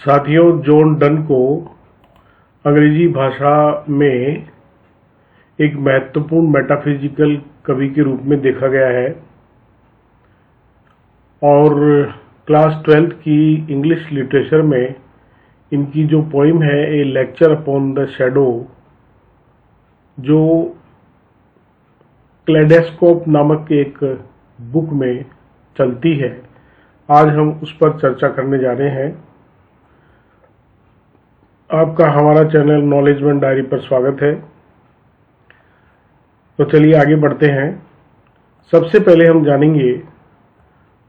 साथियों, John Donne को अंग्रेजी भाषा में एक महत्वपूर्ण मेटाफिजिकल कवि के रूप में देखा गया है और क्लास 12th की इंग्लिश लिटरेचर में इनकी जो पोइम है ए लेक्चर अपॉन द शैडो, जो क्लेडेस्कोप नामक एक बुक में चलती है, आज हम उस पर चर्चा करने जा रहे हैं। आपका हमारा चैनल नॉलेजमेंट डायरी पर स्वागत है। तो चलिए आगे बढ़ते हैं। सबसे पहले हम जानेंगे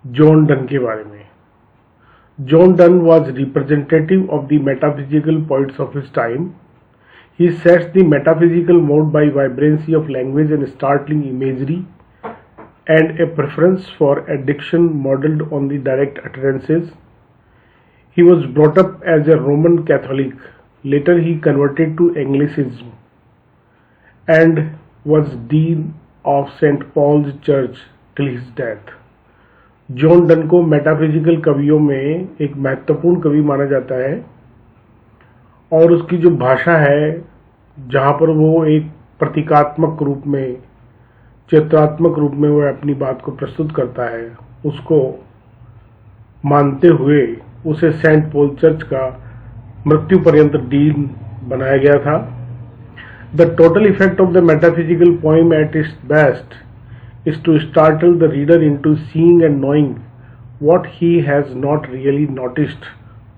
जॉन डन के बारे में। John Donne was representative of the metaphysical poets of his time. He sets the metaphysical mode by vibrancy of language and startling imagery and a preference for addiction modeled on the direct utterances. He was brought up as a Roman Catholic. Later he converted to Anglicanism and was Dean of St. Paul's Church till his death. John Donne को metaphysical कवियों में एक महत्वपूर्ण कवि माना जाता है और उसकी जो भाषा है, जहाँ पर वो एक प्रतीकात्मक रूप में, चित्रात्मक रूप में वो अपनी बात को प्रस्तुत करता है, उसको मानते हुए उसे सेंट पॉल चर्च का मृत्यु पर्यंत डीन बनाया गया था। The total effect of the metaphysical poem at its best is to startle the reader into seeing and knowing what he has not really noticed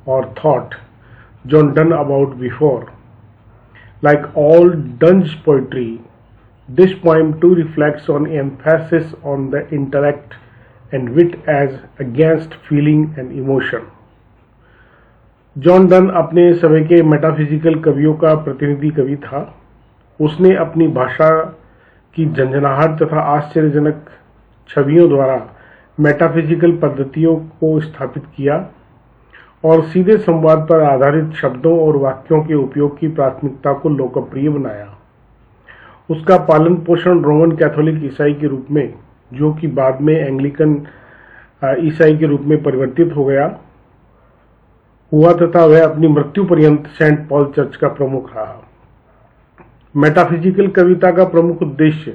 or thought John Donne about before. Like all Donne's poetry, this poem too reflects on emphasis on the intellect and wit as against feeling and emotion. John Donne अपने समय के metaphysical कवियों का प्रतिनिधि कवि था। उसने अपनी भाषा की झंझनाहट तथा आश्चर्यजनक छवियों द्वारा मेटाफिजिकल पद्धतियों को स्थापित किया और सीधे संवाद पर आधारित शब्दों और वाक्यों के उपयोग की प्राथमिकता को लोकप्रिय बनाया। उसका पालन पोषण रोमन कैथोलिक ईसाई के रूप में, जो कि बाद में एंग्लिकन ईसाई के रूप में परिवर्तित हो गया, हुआ तथा वह अपनी मृत्यु पर्यंत सेंट पॉल चर्च का प्रमुख रहा। मेटाफिजिकल कविता का प्रमुख उद्देश्य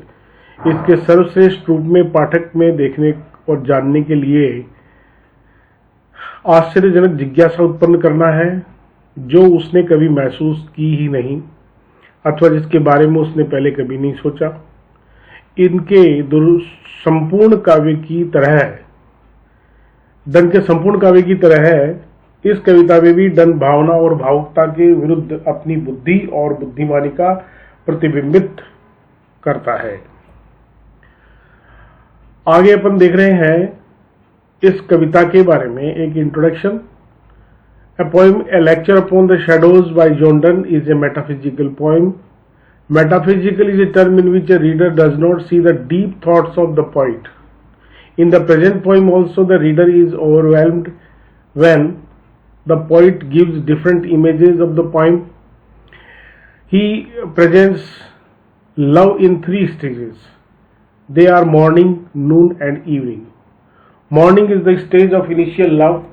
इसके सर्वश्रेष्ठ रूप में पाठक में देखने और जानने के लिए आश्चर्यजनक जिज्ञासा उत्पन्न करना है, जो उसने कभी महसूस की ही नहीं अथवा जिसके बारे में उसने पहले कभी नहीं सोचा। इनके संपूर्ण काव्य की तरह डन के संपूर्ण काव्य की तरह है, इस कविता में भी डन भावना और भावुकता के विरुद्ध अपनी बुद्धि और बुद्धिमानी का प्रतिबिंबित करता है। आगे अपन देख रहे हैं इस कविता के बारे में एक introduction. A poem, A lecture upon the shadows by John Donne is a metaphysical poem. Metaphysical is a term in which a reader does not see the deep thoughts of the poet. In the present poem also the reader is overwhelmed when the poet gives different images of the poem. He presents love in three stages. They are morning, noon and evening. Morning is the stage of initial love,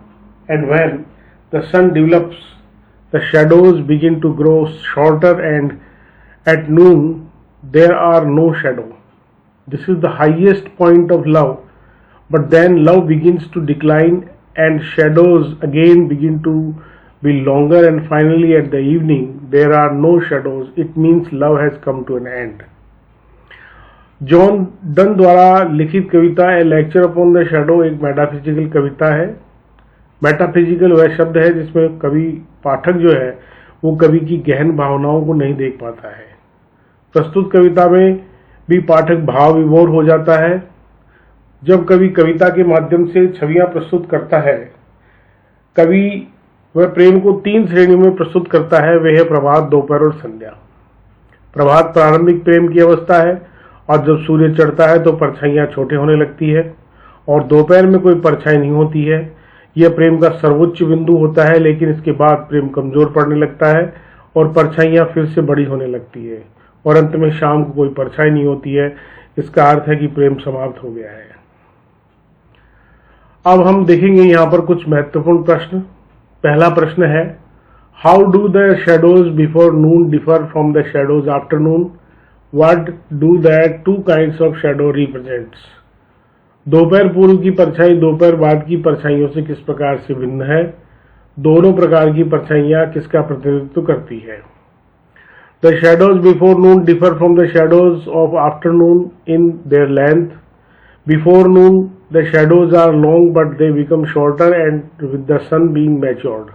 and when the sun develops, the shadows begin to grow shorter, and at noon there are no shadow. This is the highest point of love, but then love begins to decline and shadows again begin to be longer, and finally at the evening there are no shadows. It means love has come to an end. John Donne द्वारा लिखित कविता ए lecture upon the shadow एक metaphysical कविता है। Metaphysical वह शब्द है जिसमें कवि पाठक जो है वो कवि की गहन भावनाओं को नहीं देख पाता है। प्रस्तुत कविता में भी पाठक भाव विभोर हो जाता है। जब कवि कविता के माध्यम से छवियां प्रस्तुत करता है, कवि वह प्रेम को तीन श्रेणियों में प्रस्तुत करता है। वह है प्रभात, दोपहर और संध्या। प्रभात प्रारंभिक प्रेम की अवस्था है और जब सूर्य चढ़ता है तो परछाइयां छोटे होने लगती है और दोपहर में कोई परछाई नहीं होती है। यह प्रेम का सर्वोच्च बिंदु होता है, लेकिन इसके बाद प्रेम कमजोर पड़ने लगता है और परछाइयां फिर से बड़ी होने लगती है और अंत में शाम को कोई परछाई नहीं होती है। इसका अर्थ है कि प्रेम समाप्त हो गया है। अब हम देखेंगे यहाँ पर कुछ महत्वपूर्ण प्रश्न। पहला प्रश्न है, how do the shadows before Noon differ from the shadows after Noon? What do that two kinds of shadow represents? दोपहर पूर्व की परछाई दोपहर बाद की परछाइयों से किस प्रकार से भिन्न है? दोनों प्रकार की परछाइयां किसका प्रतिनिधित्व करती है? The shadows before noon differ from the shadows of afternoon in their length. Before noon, the shadows are long but they become shorter and with the sun being matured.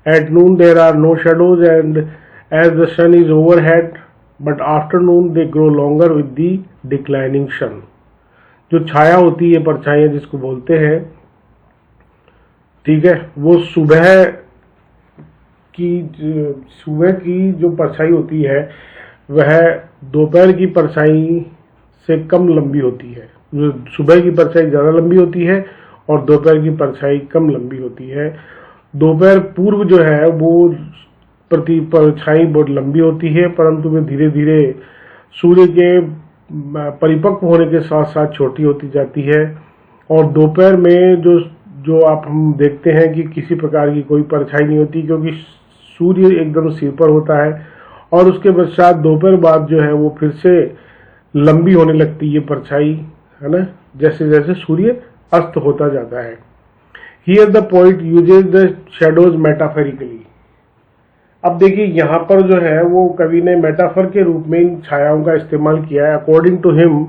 At noon, there are no shadows and as the sun is overhead, but after noon they grow longer with the declining sun. जो छाया होती है, परछाइयाँ जिसको बोलते हैं, ठीक है, वो सुबह की जो परछाई होती है वह दोपहर की परछाई से कम लंबी होती है। सुबह की परछाई ज़्यादा लंबी होती है और दोपहर की परछाई कम लंबी होती है। दोपहर पूर्व जो है वो परछाई बहुत लंबी होती है, परंतु वे धीरे धीरे सूर्य के परिपक्व होने के साथ साथ छोटी होती जाती है। और दोपहर में जो हम देखते हैं कि किसी प्रकार की कोई परछाई नहीं होती, क्योंकि सूर्य एकदम सिर पर होता है। और उसके पश्चात दोपहर बाद जो है वो फिर से लंबी होने लगती है परछाई, है ना, जैसे जैसे सूर्य अस्त होता जाता है। Here the poet uses the shadows metaphorically. अब देखिए यहाँ पर जो है वो कवि ने मेटाफर के रूप में इन छायाओं का इस्तेमाल किया है। According to him,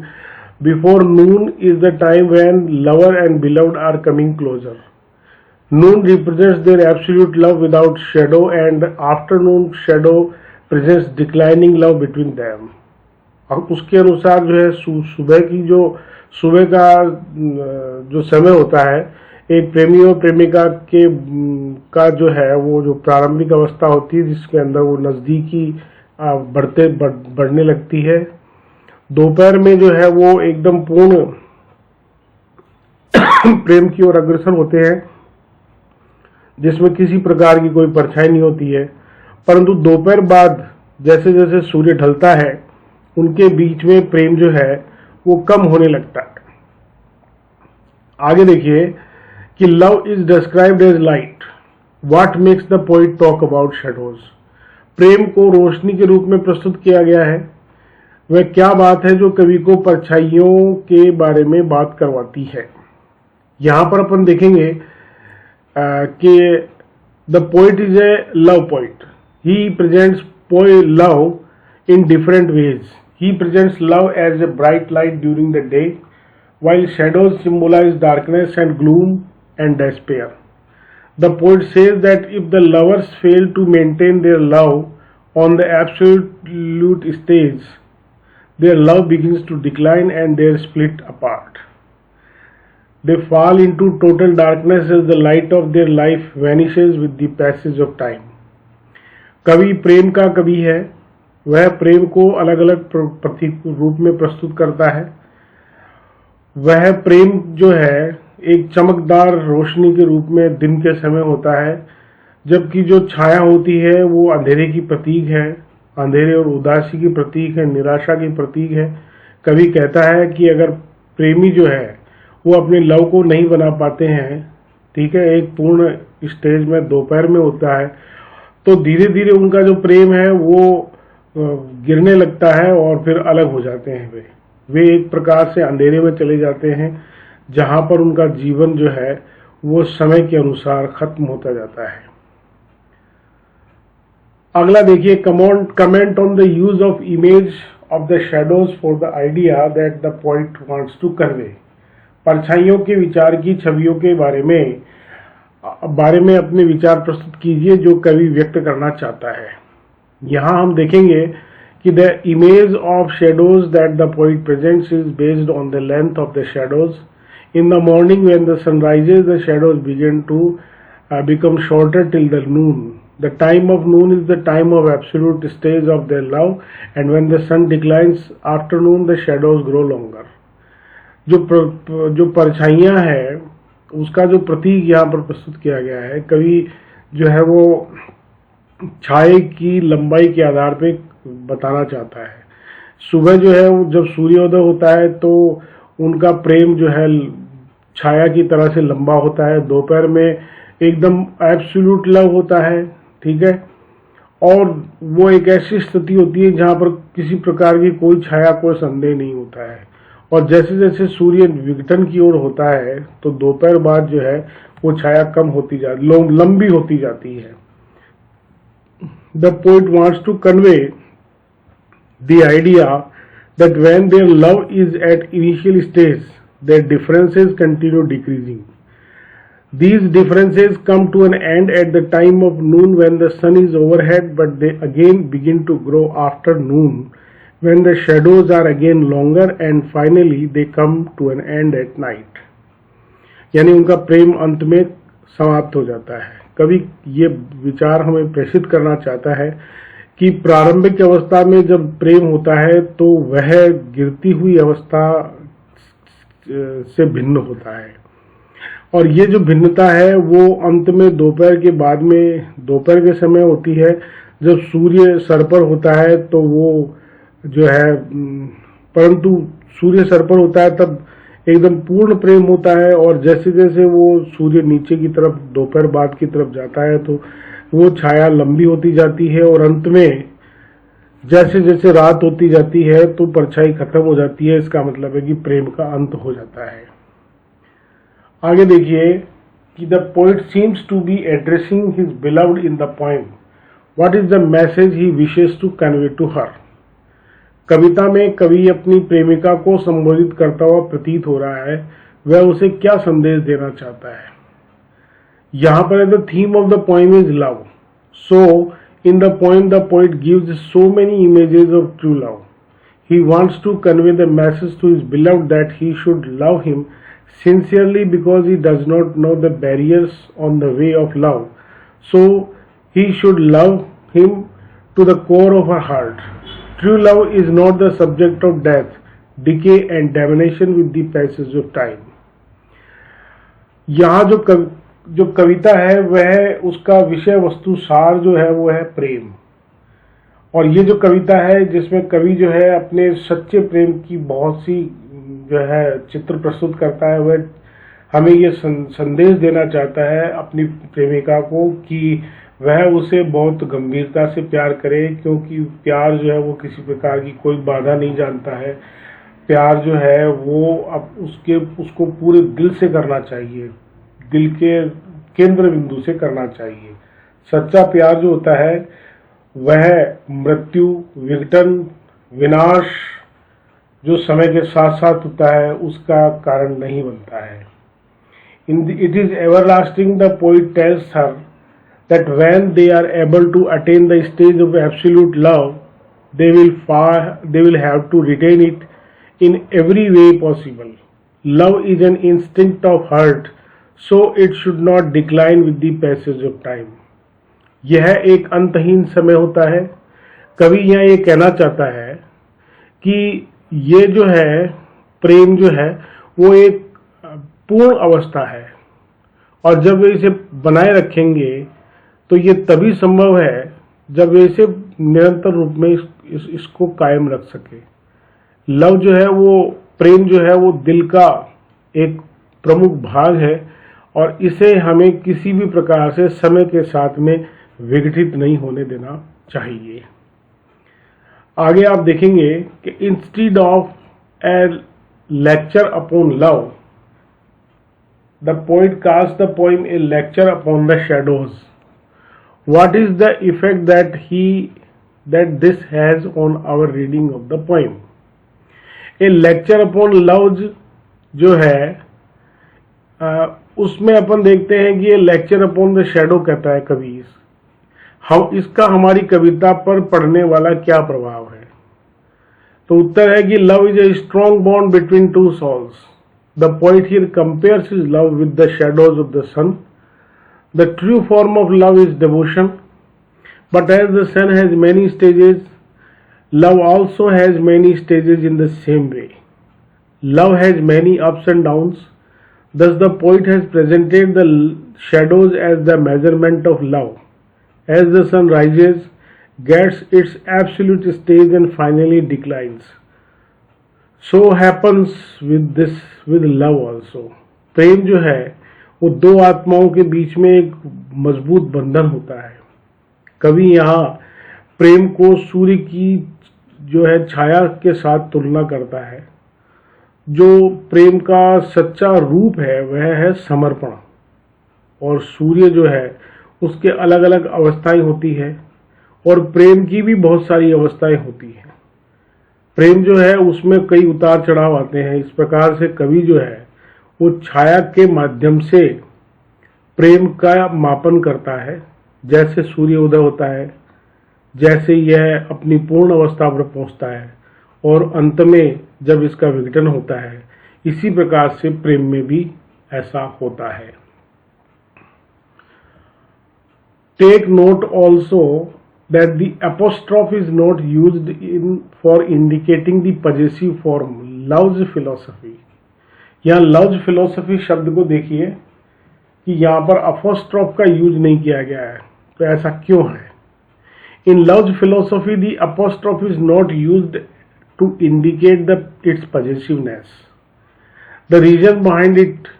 before noon is the time when lover and beloved are coming closer. Noon represents their absolute love without shadow, and afternoon shadow presents declining love between them. अब उसके अनुसार जो है सुबह का जो समय होता है, एक प्रेमी और प्रेमिका का जो है वो जो प्रारंभिक अवस्था होती है जिसके अंदर वो नजदीकी बढ़ने लगती है। दोपहर में जो है वो एकदम पूर्ण प्रेम की ओर अग्रसर होते हैं, जिसमें किसी प्रकार की कोई परछाई नहीं होती है। परंतु दोपहर बाद जैसे जैसे सूर्य ढलता है, उनके बीच में प्रेम जो है वो कम होने लगता है। आगे देखिए कि love is described as light, what makes the poet talk about shadows. प्रेम को रोशनी के रूप में प्रस्तुत किया गया है। वह क्या बात है जो कवि को परछाइयों के बारे में बात करवाती है। यहां पर अपन देखेंगे कि the poet is a love poet. He presents love in different ways. He presents love as a bright light during the day, while shadows symbolize darkness and gloom and despair. The poet says that if the lovers fail to maintain their love on the absolute stage, their love begins to decline and they split apart. They fall into total darkness as the light of their life vanishes with the passage of time. कवि प्रेम का कवि है। वह प्रेम को अलग अलग प्रतीक रूप में प्रस्तुत करता है। वह प्रेम जो है एक चमकदार रोशनी के रूप में दिन के समय होता है, जबकि जो छाया होती है वो अंधेरे की प्रतीक है, अंधेरे और उदासी की प्रतीक है, निराशा की प्रतीक है। कवि कहता है कि अगर प्रेमी जो है वो अपने लव को नहीं बना पाते हैं, ठीक है, एक पूर्ण स्टेज में दोपहर में होता है, तो धीरे धीरे उनका जो प्रेम है वो गिरने लगता है और फिर अलग हो जाते हैं। वे एक प्रकार से अंधेरे में चले जाते हैं, जहां पर उनका जीवन जो है वो समय के अनुसार खत्म होता जाता है। अगला देखिए, comment on the use of image of the shadows for the idea that the poet wants to convey. परछाइयों के विचार की छवियों के बारे में अपने विचार प्रस्तुत कीजिए जो कवि व्यक्त करना चाहता है। यहाँ हम देखेंगे कि the image of shadows that the poet presents is based on the length of the shadows. In the morning when the sun rises, the shadows begin to become shorter till the noon. The time of noon is the time of absolute stage of their love, and when the sun declines after noon, the shadows grow longer. जो परछाइयाँ हैं उसका जो प्रतीक यहाँ पर प्रस्तुत किया गया है, कवि जो है वो छाये की लंबाई के आधार पे बताना चाहता है। सुबह जो है जब सूर्योदय होता है तो उनका प्रेम जो है छाया की तरह से लंबा होता है। दोपहर में एकदम एब्सोल्यूट लव होता है, ठीक है। और वो एक ऐसी स्थिति होती है जहां पर किसी प्रकार की कोई छाया, कोई संदेह नहीं होता है। और जैसे जैसे सूर्य विघटन की ओर होता है तो दोपहर बाद जो है वो छाया कम होती लंबी होती जाती है। The poet wants to convey the idea that when their love is at initial stage, their differences continue decreasing. These differences come to an end at the time of noon when the sun is overhead, but they again begin to grow after noon when the shadows are again longer, and finally they come to an end at night. यानी उनका प्रेम अंत में समाप्त हो जाता है। कवि ये विचार हमें प्रेषित करना चाहता है कि प्रारंभिक अवस्था में जब प्रेम होता है तो वह गिरती हुई अवस्था से भिन्न होता है, और ये जो भिन्नता है वो अंत में दोपहर के बाद में, दोपहर के समय होती है जब सूर्य सर पर होता है तो वो जो है, परंतु सूर्य सर पर होता है तब एकदम पूर्ण प्रेम होता है, और जैसे जैसे वो सूर्य नीचे की तरफ दोपहर बाद की तरफ जाता है तो वो छाया लंबी होती जाती है, और अंत में जैसे जैसे रात होती जाती है तो परछाई खत्म हो जाती है। इसका मतलब है कि प्रेम का अंत हो जाता है। आगे देखिए कि the poet seems to be addressing his beloved in the poem. What is the message he wishes to convey to her. कविता में कवि अपनी प्रेमिका को संबोधित करता हुआ प्रतीत हो रहा है, वह उसे क्या संदेश देना चाहता है। यहाँ पर the theme of the poem is love. So in the poem the poet gives so many images of true love. He wants to convey the message to his beloved that he should love him sincerely because he does not know the barriers on the way of love. So he should love him to the core of her heart. True love is not the subject of death, decay and damnation with the passage of time. यहाँ जो कविता है वह उसका विषय वस्तु सार जो है वो है प्रेम। और ये जो कविता है जिसमें कवि जो है अपने सच्चे प्रेम की बहुत सी जो है चित्र प्रस्तुत करता है, वह हमें ये संदेश देना चाहता है अपनी प्रेमिका को कि वह उसे बहुत गंभीरता से प्यार करे, क्योंकि प्यार जो है वो किसी प्रकार की कोई बाधा नहीं जानता है। प्यार जो है वो अब उसको पूरे दिल से करना चाहिए, दिल के केंद्र बिंदु से करना चाहिए। सच्चा प्यार जो होता है वह मृत्यु, विघटन, विनाश जो समय के साथ साथ होता है उसका कारण नहीं बनता है। It is everlasting, the poet tells her that when they are able to attain the stage of absolute love, they will have to retain it in every way possible. Love is an instinct of heart, so it should not decline with the passage of time. यह एक अंतहीन समय होता है। कवि यहाँ ये कहना चाहता है कि ये जो है प्रेम जो है वो एक पूर्ण अवस्था है, और जब वे इसे बनाए रखेंगे तो ये तभी संभव है जब वे इसे निरंतर रूप में इसको कायम रख सके। लव जो है वो, प्रेम जो है वो दिल का एक प्रमुख भाग है, और इसे हमें किसी भी प्रकार से समय के साथ में विघटित नहीं होने देना चाहिए। आगे आप देखेंगे कि instead of a lecture upon love, the poet cast the poem a lecture upon the shadows. What is the effect that this has on our reading of the poem. A lecture upon love जो है उसमें अपन देखते हैं कि ये lecture upon the shadow कहता है कवि। हम इसका हमारी कविता पर पड़ने वाला क्या प्रभाव है। तो उत्तर है कि love is a strong bond between two souls. The poet here compares his love with the shadows of the sun. The true form of love is devotion, but as the sun has many stages, love also has many stages in the same way. Love has many ups and downs, thus the poet has presented the shadows as the measurement of love. As the sun rises, gets its absolute stage and finally declines. So happens with love also. प्रेम जो है वो दो आत्माओं के बीच में एक मजबूत बंधन होता है। कवि यहाँ प्रेम को सूर्य की जो है छाया के साथ तुलना करता है। जो प्रेम का सच्चा रूप है वह है समर्पण, और सूर्य जो है उसके अलग अलग अवस्थाएं होती है, और प्रेम की भी बहुत सारी अवस्थाएं होती हैं। प्रेम जो है उसमें कई उतार चढ़ाव आते हैं। इस प्रकार से कवि जो है वो छाया के माध्यम से प्रेम का मापन करता है। जैसे सूर्य उदय होता है, जैसे यह अपनी पूर्ण अवस्था पर पहुंचता है और अंत में जब इसका विघटन होता है, इसी प्रकार से प्रेम में भी ऐसा होता है। Take note also that the apostrophe is not used for indicating the possessive form love's philosophy। यहाँ love's philosophy शब्द को देखिए कि यहाँ पर apostrophe का यूज नहीं किया गया है, तो ऐसा क्यों है? In love's philosophy the apostrophe is not used to indicate its possessiveness। The reason behind it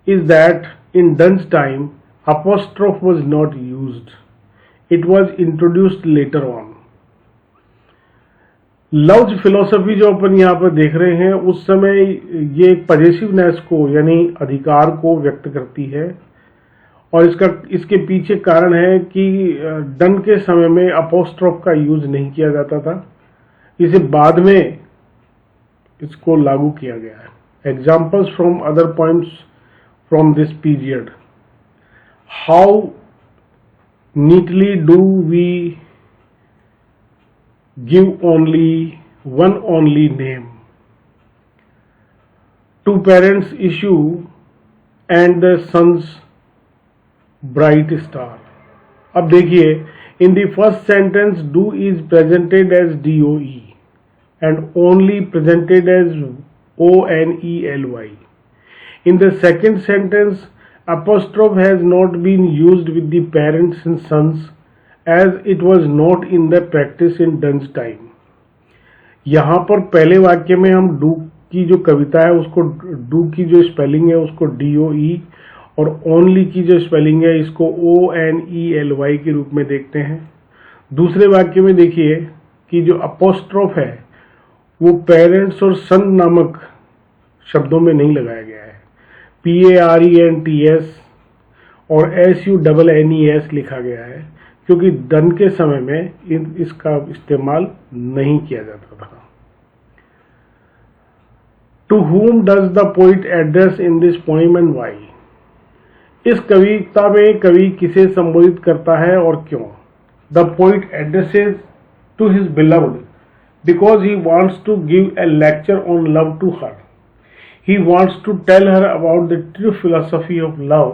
is that in Donne's time apostrophe was not used, it was introduced later on। Loves philosophy जो अपन यहाँ पर देख रहे हैं उस समय ये possessiveness को यानी अधिकार को व्यक्त करती है, और इसके पीछे कारण है कि डन के समय में अपोस्ट्रोफ का यूज नहीं किया जाता था, इसे बाद में इसको लागू किया गया है। Examples from other points from this period, how neatly do we give one only name to parents issue and the sun's bright star। अब देखिए, in the first sentence do is presented as DOE and only presented as ONELY। in the second sentence apostrophe has not been used with the parents and sons as it was not in the practice in Donne's time। यहाँ पर पहले वाक्य में हम do की जो कविता है उसको, डू की जो स्पेलिंग है उसको DOE और ओनली की जो स्पेलिंग है इसको ONELY के रूप में देखते हैं। दूसरे वाक्य में देखिए कि जो अपोस्ट्रोफ है वो पेरेंट्स और सन नामक शब्दों में नहीं लगाया गया है, PARENTS और SUNNES लिखा गया है, क्योंकि डन के समय में इसका इस्तेमाल नहीं किया जाता था। To whom does the poet address in this poem and why? इस कविता में कवि किसे संबोधित करता है और क्यों? The poet addresses to his beloved because he wants to give a lecture on love to her। He wants to tell her about the true philosophy of love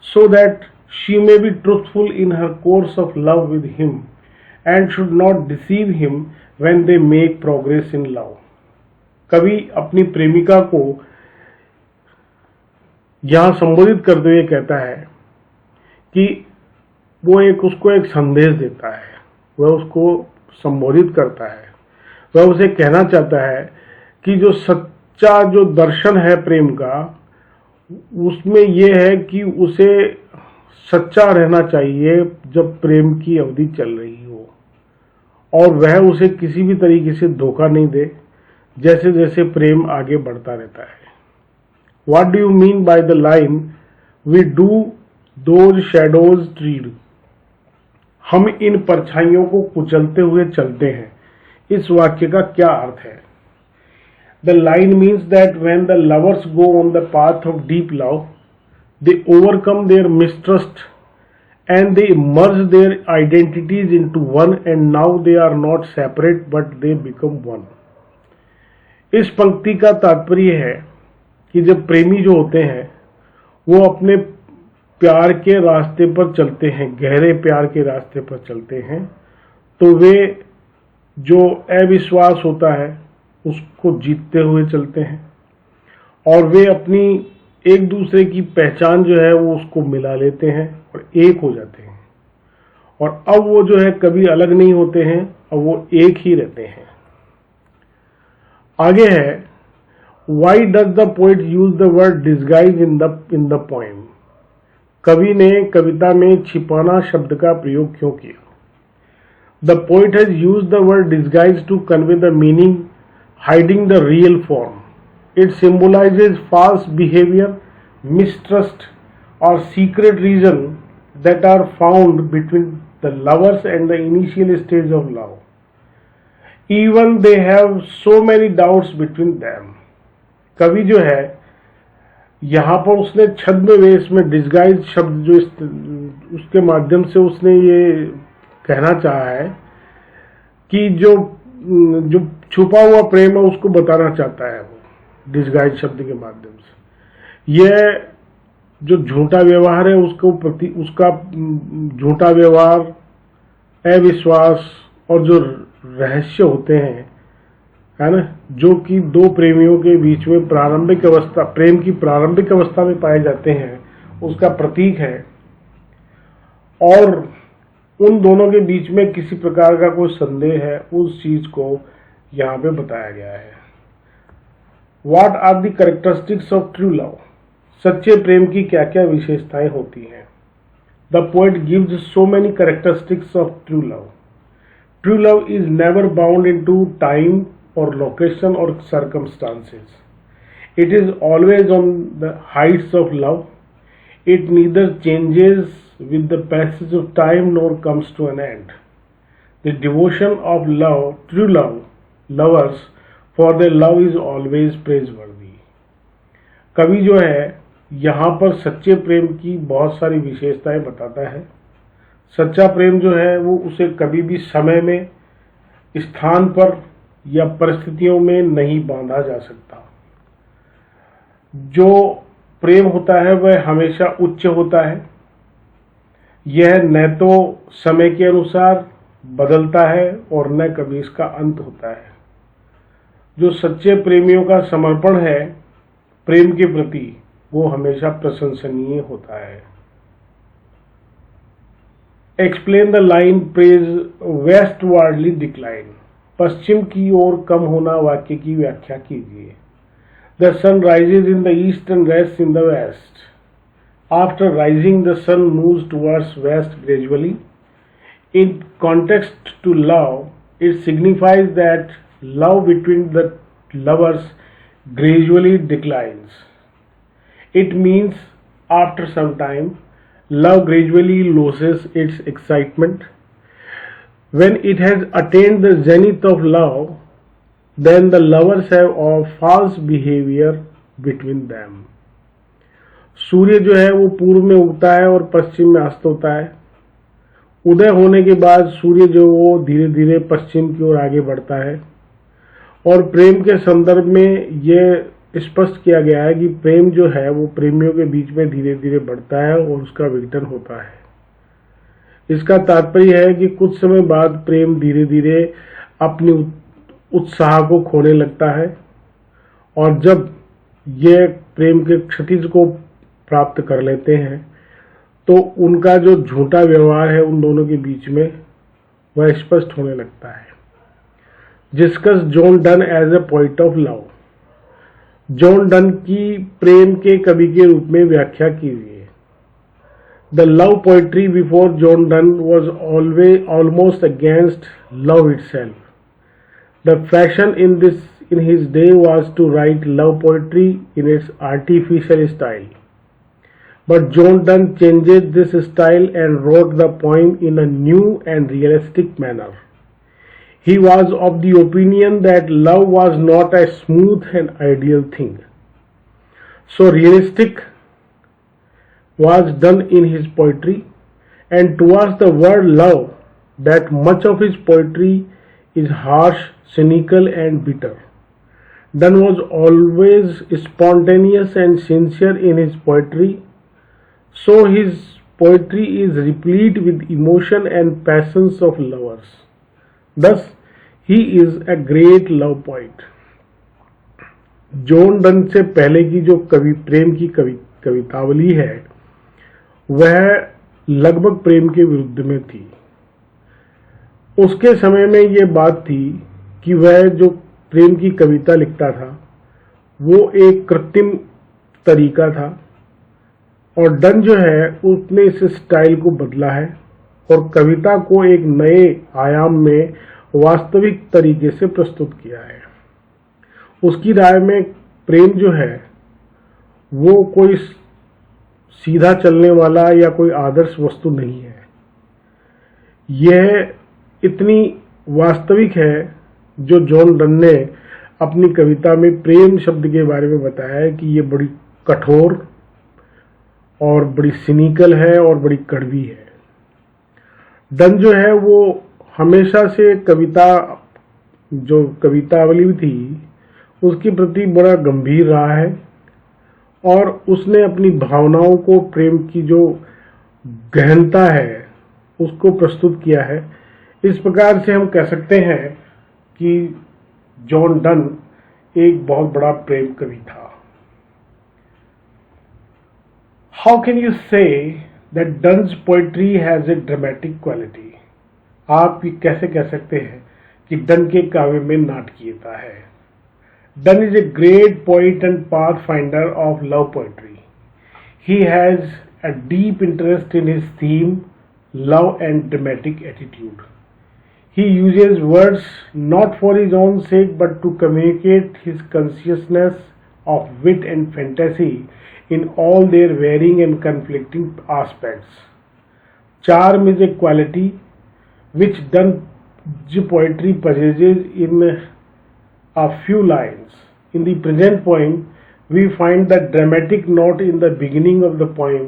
so that she may be truthful in her course of love with him and should not deceive him when they make progress in love। कवि अपनी प्रेमिका को यहाँ संबोधित करते हुए कहता है कि वो उसको एक संदेश देता है, वह उसको संबोधित करता है, वह उसे कहना चाहता है कि जो जो दर्शन है प्रेम का, उसमें यह है कि उसे सच्चा रहना चाहिए जब प्रेम की अवधि चल रही हो, और वह उसे किसी भी तरीके से धोखा नहीं दे जैसे जैसे प्रेम आगे बढ़ता रहता है। What do you mean by the line we do those shadows tread? हम इन परछाइयों को कुचलते हुए चलते हैं, इस वाक्य का क्या अर्थ है? The line means that when the lovers go on the path of deep love, they overcome their mistrust and they merge their identities into one, and now they are not separate but they become one। इस पंक्ति का तात्पर्य है कि जब प्रेमी जो होते हैं वो अपने प्यार के रास्ते पर चलते हैं, गहरे प्यार के रास्ते पर चलते हैं, तो वे जो अविश्वास होता है उसको जीतते हुए चलते हैं, और वे अपनी एक दूसरे की पहचान जो है वो उसको मिला लेते हैं और एक हो जाते हैं, और अब वो जो है कभी अलग नहीं होते हैं, अब वो एक ही रहते हैं। आगे है Why does the poet use the word disguise in the poem? कवि ने कविता में छिपाना शब्द का प्रयोग क्यों किया? The poet has used the word disguise to convey the meaning hiding the real form. It symbolizes false behavior, mistrust, or secret reason that are found between the lovers and the initial stage of love. Even they have so many doubts between them. कवि जो है यहाँ पर उसने छद्म वेश में disguise शब्द जो उसके माध्यम से उसने ये कहना चाहा है कि जो छुपा हुआ प्रेम है उसको बताना चाहता है वो डिस्गाइज शब्द के माध्यम से। यह जो झूठा व्यवहार है उसका झूठा व्यवहार, अविश्वास और जो रहस्य होते हैं, है ना, जो कि दो प्रेमियों के बीच में प्रारंभिक अवस्था, प्रेम की प्रारंभिक अवस्था में पाए जाते हैं, उसका प्रतीक है। और उन दोनों के बीच में किसी प्रकार का कोई संदेह है, उस चीज को यहाँ पे बताया गया है। What are the characteristics of true love? सच्चे प्रेम की क्या क्या विशेषताएं होती हैं? The poet gives so many characteristics of true love. True love is never bound into time or location or circumstances. It is always on the heights of love. It neither changes with the passage of time nor comes to an end. The devotion of love, true love, lovers for their love is always praiseworthy. कवि जो है यहाँ पर सच्चे प्रेम की बहुत सारी विशेषताएं बताता है। सच्चा प्रेम जो है वो उसे कभी भी समय में, स्थान पर या परिस्थितियों में नहीं बांधा जा सकता। जो प्रेम होता है वह हमेशा उच्च होता है। यह न तो समय के अनुसार बदलता है और न कभी इसका अंत होता है। जो सच्चे प्रेमियों का समर्पण है प्रेम के प्रति, वो हमेशा प्रशंसनीय होता है। Explain the line praise westwardly decline. पश्चिम की ओर कम होना वाक्य की व्याख्या कीजिए। The sun rises in the east and rest in the west. After rising the sun moves towards west gradually. In context to love, it signifies that love between the lovers gradually declines. It means after some time, love gradually loses its excitement. When it has attained the zenith of love, then the lovers have a false behavior between them. सूर्य जो है वो पूर्व में उगता है और पश्चिम में अस्त होता है। उदय होने के बाद सूर्य जो वो धीरे धीरे पश्चिम की ओर आगे बढ़ता है। और प्रेम के संदर्भ में यह स्पष्ट किया गया है कि प्रेम जो है वो प्रेमियों के बीच में धीरे धीरे बढ़ता है और उसका विघटन होता है। इसका तात्पर्य है कि कुछ समय बाद प्रेम धीरे धीरे अपनी उत्साह को खोने लगता है और जब यह प्रेम के क्षतिज को प्राप्त कर लेते हैं तो उनका जो झूठा व्यवहार है उन दोनों के बीच में वह स्पष्ट होने लगता है। Discuss John Donne as a poet of love. John Donne की प्रेम के कवि के रूप में व्याख्या कीजिए। The love poetry before John Donne was almost against love itself. The fashion in his day was to write love poetry in its artificial style. But John Donne changed this style and wrote the poem in a new and realistic manner. He was of the opinion that love was not a smooth and ideal thing. So realistic was done in his poetry, and towards the word love, that much of his poetry is harsh, cynical and bitter. Donne was always spontaneous and sincere in his poetry, so his poetry is replete with emotion and passions of lovers. Thus, he is a great love poet. John Donne से पहले की जो प्रेम की कवितावली है वह लगभग प्रेम के विरुद्ध में थी। उसके समय में ये बात थी कि वह जो प्रेम की कविता लिखता था वो एक कृत्रिम तरीका था, और डन जो है उसने इस स्टाइल को बदला है और कविता को एक नए आयाम में वास्तविक तरीके से प्रस्तुत किया है। उसकी राय में प्रेम जो है वो कोई सीधा चलने वाला या कोई आदर्श वस्तु नहीं है। यह इतनी वास्तविक है जो जॉन डन ने अपनी कविता में प्रेम शब्द के बारे में बताया है कि ये बड़ी कठोर और बड़ी सिनिकल है और बड़ी कड़वी है। डन जो है वो हमेशा से जो कवितावली थी उसके प्रति बड़ा गंभीर रहा है, और उसने अपनी भावनाओं को, प्रेम की जो गहनता है उसको प्रस्तुत किया है। इस प्रकार से हम कह सकते हैं कि जॉन डन एक बहुत बड़ा प्रेम कवि था। How can you say that Donne's poetry has a dramatic quality? आप ये कैसे कह सकते हैं कि डन के काव्य में नाटकीयता है? Done is a great poet and pathfinder of love poetry. He has a deep interest in his theme, love and dramatic attitude. He uses words not for his own sake but to communicate his consciousness of wit and fantasy in all their varying and conflicting aspects. Charm is a quality which Dunn's poetry possesses in a few lines. In the present poem, we find the dramatic note in the beginning of the poem.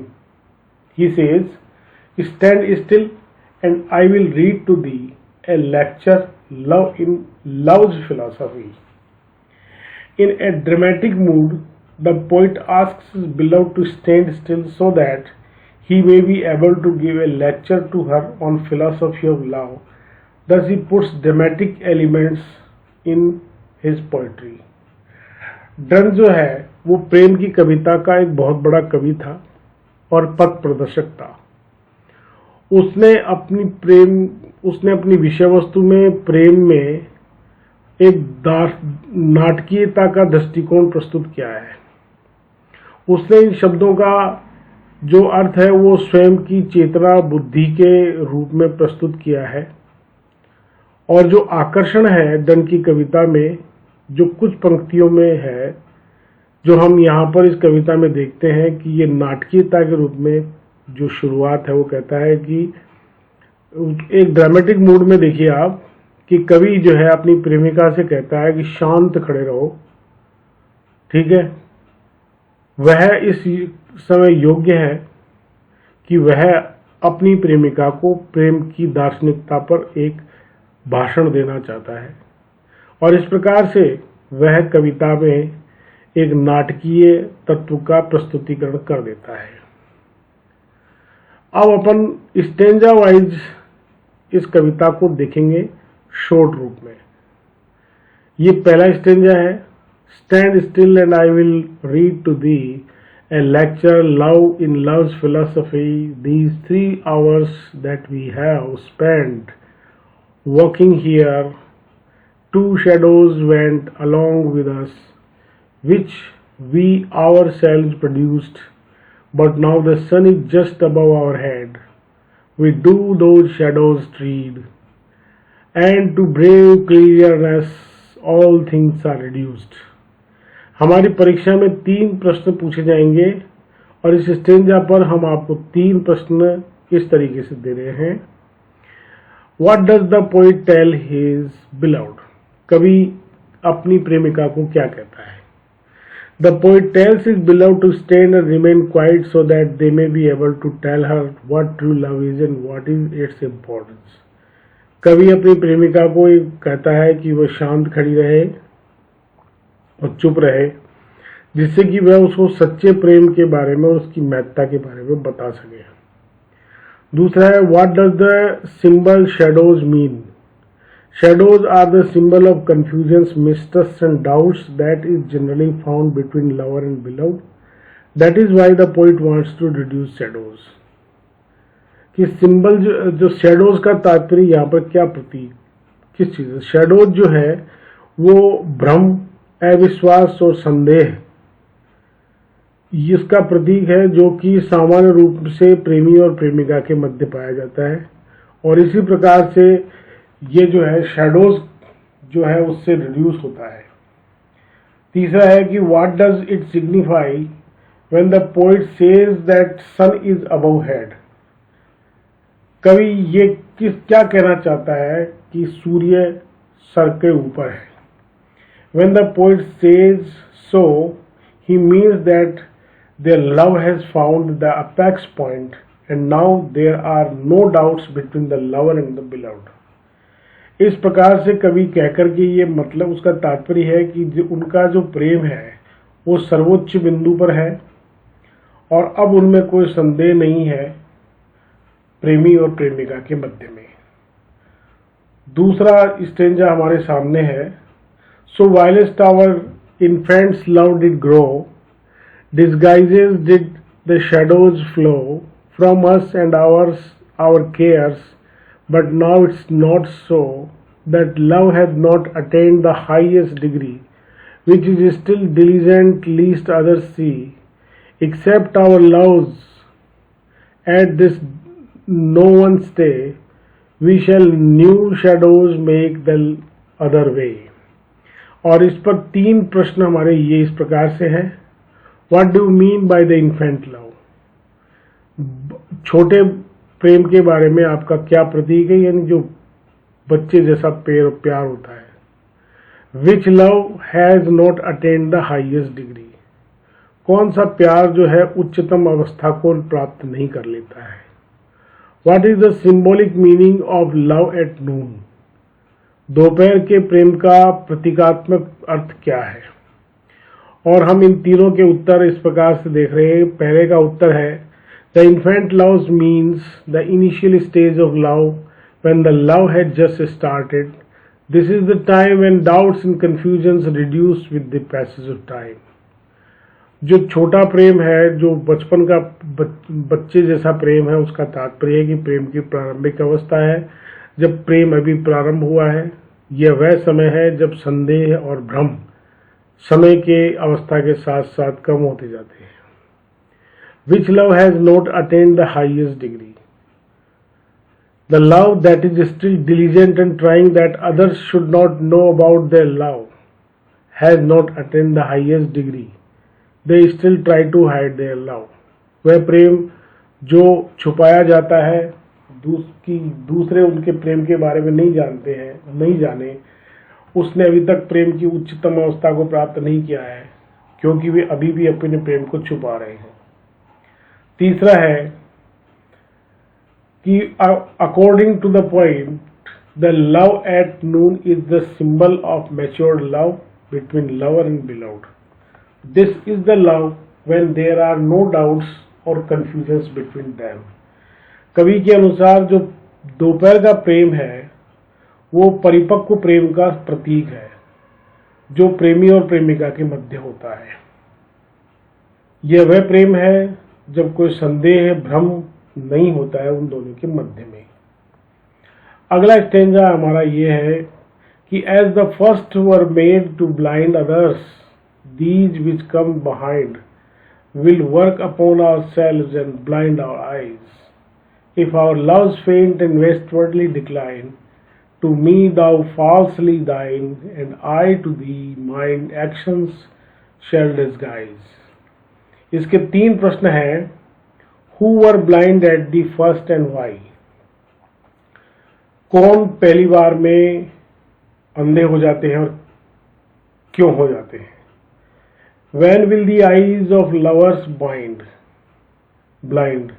He says, "Stand still and I will read to thee a lecture in love's philosophy." In a dramatic mood, the poet asks his beloved to stand still so that he may be able to give a lecture to her on philosophy of love. Thus he puts dramatic elements in his poetry. Done जो है वो प्रेम की कविता का एक बहुत बड़ा कवि था और पथ प्रदर्शक था। उसने अपनी विषय वस्तु में, प्रेम में एक नाटकीयता का दृष्टिकोण प्रस्तुत किया है। उसने इन शब्दों का जो अर्थ है वो स्वयं की चेतना बुद्धि के रूप में प्रस्तुत किया है, और जो आकर्षण है डन की कविता में, जो कुछ पंक्तियों में है, जो हम यहाँ पर इस कविता में देखते हैं कि ये नाटकीयता के रूप में जो शुरुआत है, वो कहता है कि एक ड्रामेटिक मूड में देखिए आप कि कवि जो है अपनी प्रेमिका से कहता है कि शांत खड़े रहो, ठीक है। वह इस समय योग्य है कि वह अपनी प्रेमिका को प्रेम की दार्शनिकता पर एक भाषण देना चाहता है, और इस प्रकार से वह कविता में एक नाटकीय तत्व का प्रस्तुतिकरण कर देता है। अब अपन स्टेंजा वाइज इस कविता को देखेंगे शॉर्ट रूप में। ये पहला स्टेंजा है, stand still and I will read to thee a lecture love in love's philosophy, these 3 hours that we have spent walking here, 2 shadows went along with us, which we ourselves produced, but now the sun is just above our head. We do those shadows tread, and to brave clearness all things are reduced. हमारी परीक्षा में 3 प्रश्न पूछे जाएंगे, और इस stanza पर हम आपको 3 प्रश्न इस तरीके से दे रहे हैं। What does the poet tell his beloved? कवि अपनी प्रेमिका को क्या कहता है? The poet tells his beloved to stand and remain quiet so that they may be able to tell her what true love is and what is its importance. कवि अपनी प्रेमिका को कहता है कि वह शांत खड़ी रहे और चुप रहे, जिससे कि वह उसको सच्चे प्रेम के बारे में और उसकी महत्ता के बारे में बता सके। दूसरा है, what does the symbol shadows mean? Shadows are the symbol of confusions, mistrusts and doubts that is generally found between lover and beloved. That is why the poet wants to reduce shadows. कि symbol जो shadows का तात्पर्य यहाँ पर क्या प्रतीक, किस चीज? Shadows जो है वो भ्रम अविश्वास और संदेह इसका प्रतीक है, जो कि सामान्य रूप से प्रेमी और प्रेमिका के मध्य पाया जाता है। और इसी प्रकार से ये जो है शैडोज जो है उससे रिड्यूस होता है। तीसरा है कि what does it signify when the poet says that sun is above head. कवि ये क्या कहना चाहता है कि सूर्य सर के ऊपर है। When the poet says so, he means that their love has found the apex point and now there are no doubts between the lover and the beloved. इस प्रकार से कवि कहकर के ये मतलब उसका तात्पर्य है कि उनका जो प्रेम है वो सर्वोच्च बिंदु पर है और अब उनमें कोई संदेह नहीं है प्रेमी और प्रेमिका के मध्य में। दूसरा स्टेंजा हमारे सामने है। So whilst our infant's love did grow, disguises did the shadows flow from us and our cares, but now it's not so, that love hath not attained the highest degree, which is still diligent least others see, except our loves at this no one stay, we shall new shadows make the other way. और इस पर 3 प्रश्न हमारे ये इस प्रकार से हैं। What do mean by the infant love? छोटे प्रेम के बारे में आपका क्या प्रतीक है, यानी जो बच्चे जैसा प्यार होता है। Which love has not attained the highest degree? कौन सा प्यार जो है उच्चतम अवस्था को प्राप्त नहीं कर लेता है। What is the symbolic meaning of love at नून? दोपहर के प्रेम का प्रतीकात्मक अर्थ क्या है? और हम इन तीनों के उत्तर इस प्रकार से देख रहे हैं। पहले का उत्तर है the infant love means the initial stage of love when the love had just started. This is the time when doubts and confusions reduce with the passage of time. जो छोटा प्रेम है, जो बचपन का बच्चे जैसा प्रेम है, उसका तात्पर्य है कि प्रेम की प्रारंभिक अवस्था है, जब प्रेम अभी प्रारंभ हुआ है। यह वह समय है जब संदेह और भ्रम समय के अवस्था के साथ साथ कम होते जाते हैं। Which love has not attained the highest degree? The love that is still diligent and trying that others should not know about their love has not attained the highest degree, they still try to hide their love. वह प्रेम जो छुपाया जाता है, दूसरे उनके प्रेम के बारे में नहीं जाने, उसने अभी तक प्रेम की उच्चतम अवस्था को प्राप्त नहीं किया है, क्योंकि वे अभी भी अपने प्रेम को छुपा रहे हैं। तीसरा है कि according to the poet the love at noon is the symbol of matured love between lover and beloved. This is the love when there are no doubts और कंफ्यूजन्स बिटवीन देम। कवि के अनुसार जो दोपहर का प्रेम है वो परिपक्व प्रेम का प्रतीक है, जो प्रेमी और प्रेमिका के मध्य होता है। यह वह प्रेम है जब कोई संदेह भ्रम नहीं होता है उन दोनों के मध्य में। अगला स्टेंजा हमारा ये है कि as the first were made to blind others, these which come behind will work upon ourselves and blind our eyes. If our loves faint and westwardly decline, to me thou falsely thine, and I to thee mine actions shall disguise. इसके 3 प्रश्न हैं। Who were blind at the first and why? कौन पहली बार में अंधे हो जाते हैं और क्यों हो जाते हैं? When will the eyes of lovers blind?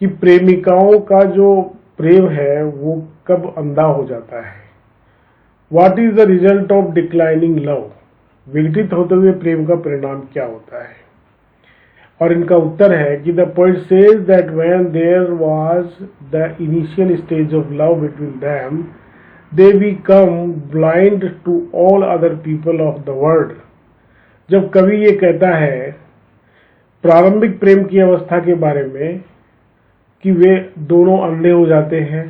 कि प्रेमिकाओं का जो प्रेम है वो कब अंधा हो जाता है। What is the result of declining love? विघटित होते हुए प्रेम का परिणाम क्या होता है? और इनका उत्तर है कि the poet says that when there was the initial stage of love between them, they become blind to all other people of the world. जब कवि ये कहता है प्रारंभिक प्रेम की अवस्था के बारे में कि वे दोनों अंधे हो जाते हैं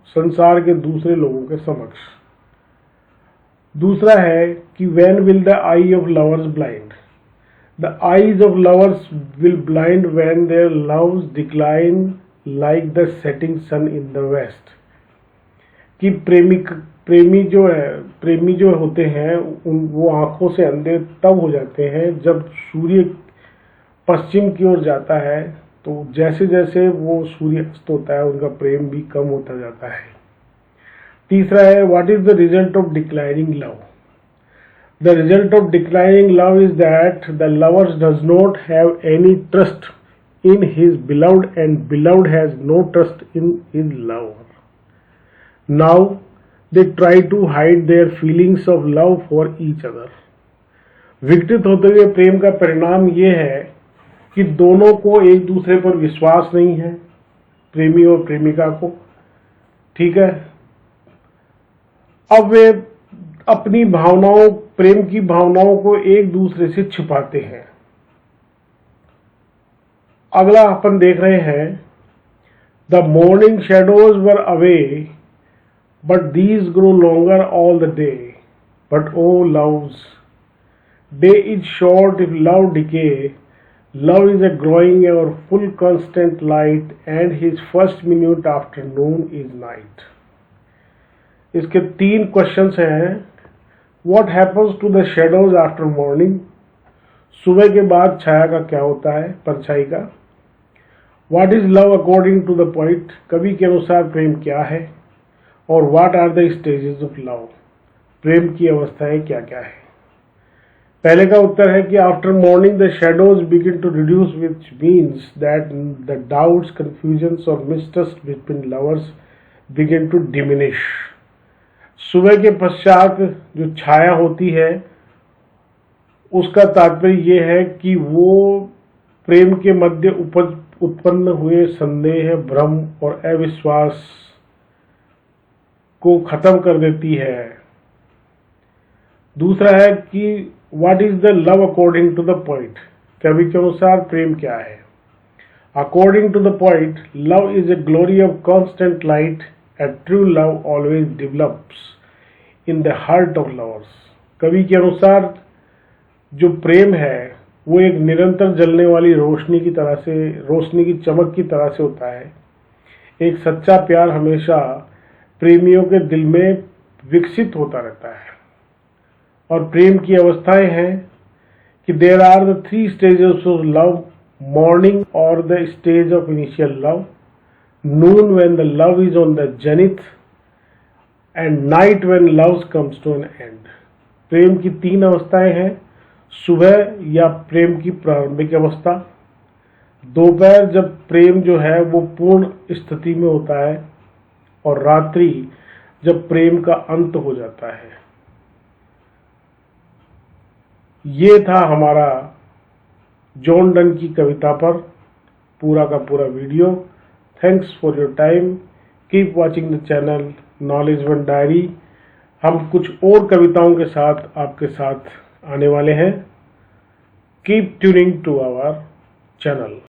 संसार के दूसरे लोगों के समक्ष, दूसरा है कि when will the eye of lovers blind? The eyes of lovers will blind when their loves decline like the setting sun in the west. कि प्रेमी जो होते हैं वो आंखों से अंधे तब हो जाते हैं जब सूर्य पश्चिम की ओर जाता है, तो जैसे जैसे वो सूर्य अस्त होता है उनका प्रेम भी कम होता जाता है। तीसरा है what is the result of declining love? The result of declining love is that the lover does not have any trust in his beloved and beloved has no trust in his lover. Now they try to hide their feelings of love for each other. विकसित होते हुए प्रेम का परिणाम ये है कि दोनों को एक दूसरे पर विश्वास नहीं है, प्रेमी और प्रेमिका को। ठीक है, अब वे अपनी भावनाओं, प्रेम की भावनाओं को एक दूसरे से छिपाते हैं। अगला अपन देख रहे हैं the morning shadows wear away but these grow longer all the day but O love's day is short if love decay love is a growing or full constant light and his first minute afternoon is night. इसके 3 questions हैं। What happens to the shadows after morning? सुबह के बाद छाया का क्या होता है, परछाई का। What is love according to the poet? कवि के अनुसार प्रेम क्या है। और what are the stages of love? प्रेम की अवस्थाएं क्या क्या है। पहले का उत्तर है कि after morning the shadows begin to reduce, which means that the doubts, confusions or mistrust between lovers begin to diminish. सुबह के पश्चात जो छाया होती है उसका तात्पर्य यह है कि वो प्रेम के मध्य उत्पन्न हुए संदेह, भ्रम और अविश्वास को खत्म कर देती है। दूसरा है कि what is the love according to the poet? कवि के अनुसार प्रेम क्या है। According to the poet, love is a glory of constant light, a true love always develops in the heart of lovers. कवि के अनुसार जो प्रेम है वो एक निरंतर जलने वाली रोशनी की तरह से, रोशनी की चमक की तरह से होता है। एक सच्चा प्यार हमेशा प्रेमियों के दिल में विकसित होता रहता है। और प्रेम की अवस्थाएं हैं कि there are the 3 stages of love: morning or the stage of initial love, noon when the love is on the zenith, and night when love comes to an end. प्रेम की 3 अवस्थाएं हैं: सुबह या प्रेम की प्रारंभिक अवस्था, दोपहर जब प्रेम जो है वो पूर्ण स्थिति में होता है, और रात्रि जब प्रेम का अंत हो जाता है। ये था हमारा जॉन डन की कविता पर पूरा का पूरा video. Thanks for your time. Keep watching the channel Knowledge One Diary. हम कुछ और कविताओं के साथ आपके साथ आने वाले हैं। Keep tuning to our channel.